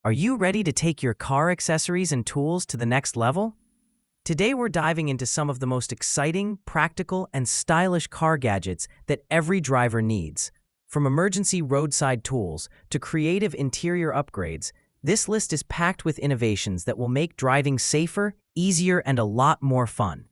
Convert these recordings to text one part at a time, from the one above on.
Are you ready to take your car accessories and tools to the next level? Today we're diving into some of the most exciting, practical, and stylish car gadgets that every driver needs. From emergency roadside tools to creative interior upgrades, this list is packed with innovations that will make driving safer, easier, and a lot more fun.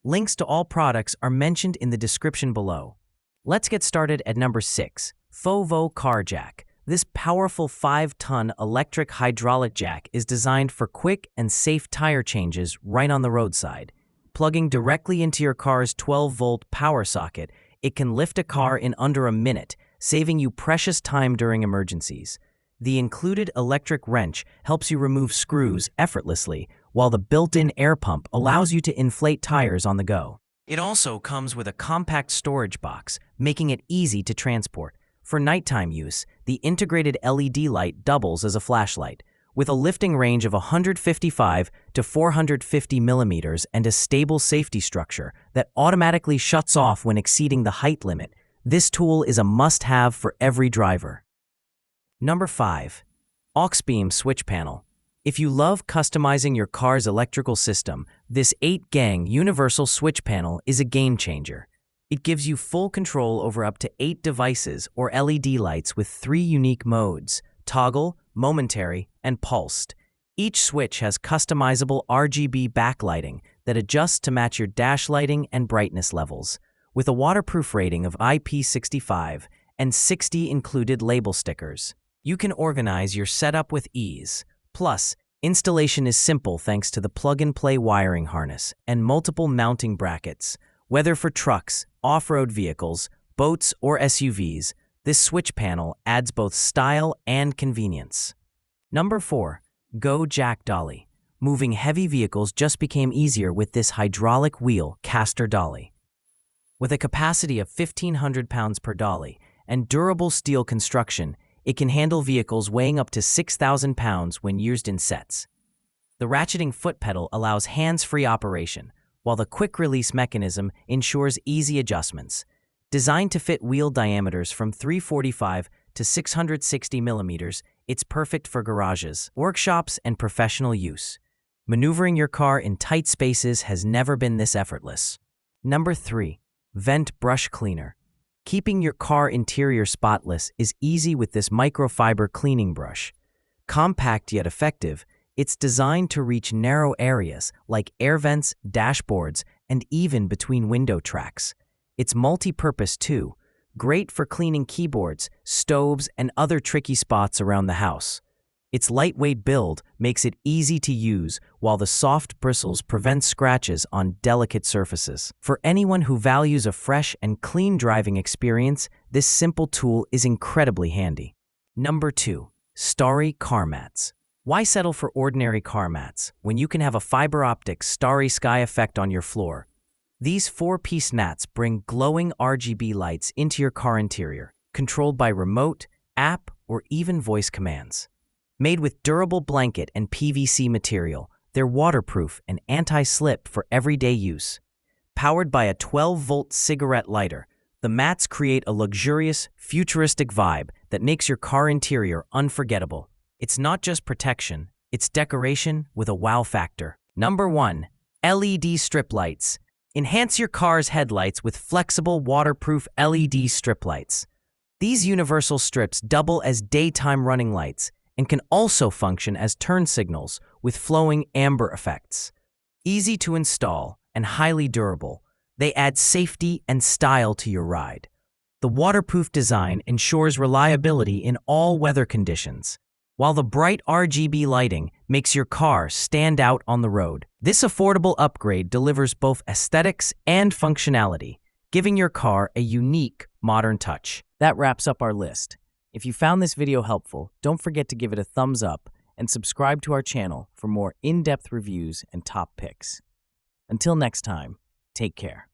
Links to all products are mentioned in the description below. Let's get started at number 6, FOVOW Car Jack. This powerful 5-ton electric hydraulic jack is designed for quick and safe tire changes right on the roadside. Plugging directly into your car's 12-volt power socket, it can lift a car in under a minute, saving you precious time during emergencies. The included electric wrench helps you remove screws effortlessly, while the built-in air pump allows you to inflate tires on the go. It also comes with a compact storage box, making it easy to transport. For nighttime use, the integrated LED light doubles as a flashlight. With a lifting range of 155 to 450 millimeters and a stable safety structure that automatically shuts off when exceeding the height limit, this tool is a must-have for every driver. Number 5. AUXBEAM Switch Panel. If you love customizing your car's electrical system, this 8-gang universal switch panel is a game-changer. It gives you full control over up to 8 devices or LED lights with 3 unique modes: toggle, momentary, and pulsed. Each switch has customizable RGB backlighting that adjusts to match your dash lighting and brightness levels. With a waterproof rating of IP65 and 60 included label stickers, you can organize your setup with ease. Plus, installation is simple thanks to the plug-and-play wiring harness and multiple mounting brackets. Whether for trucks, off-road vehicles, boats, or SUVs, this switch panel adds both style and convenience. Number 4. Go Jack Dolly. Moving heavy vehicles just became easier with this hydraulic wheel caster dolly. With a capacity of 1,500 pounds per dolly and durable steel construction, it can handle vehicles weighing up to 6,000 pounds when used in sets. The ratcheting foot pedal allows hands-free operation, while the quick-release mechanism ensures easy adjustments. Designed to fit wheel diameters from 345 to 660 millimeters, it's perfect for garages, workshops, and professional use. Maneuvering your car in tight spaces has never been this effortless. Number 3. Vent Brush Cleaner. Keeping your car interior spotless is easy with this microfiber cleaning brush. Compact yet effective, it's designed to reach narrow areas like air vents, dashboards, and even between window tracks. It's multi-purpose too, great for cleaning keyboards, stoves, and other tricky spots around the house. Its lightweight build makes it easy to use, while the soft bristles prevent scratches on delicate surfaces. For anyone who values a fresh and clean driving experience, this simple tool is incredibly handy. Number 2. Starry Car Mats. Why settle for ordinary car mats when you can have a fiber-optic starry sky effect on your floor? These 4-piece mats bring glowing RGB lights into your car interior, controlled by remote, app, or even voice commands. Made with durable blanket and PVC material, they're waterproof and anti-slip for everyday use. Powered by a 12-volt cigarette lighter, the mats create a luxurious, futuristic vibe that makes your car interior unforgettable. It's not just protection, it's decoration with a wow factor. Number 1. LED strip lights. Enhance your car's headlights with flexible, waterproof LED strip lights. These universal strips double as daytime running lights and can also function as turn signals with flowing amber effects. Easy to install and highly durable, they add safety and style to your ride. The waterproof design ensures reliability in all weather conditions, while the bright RGB lighting makes your car stand out on the road. This affordable upgrade delivers both aesthetics and functionality, giving your car a unique, modern touch. That wraps up our list. If you found this video helpful, don't forget to give it a thumbs up and subscribe to our channel for more in-depth reviews and top picks. Until next time, take care.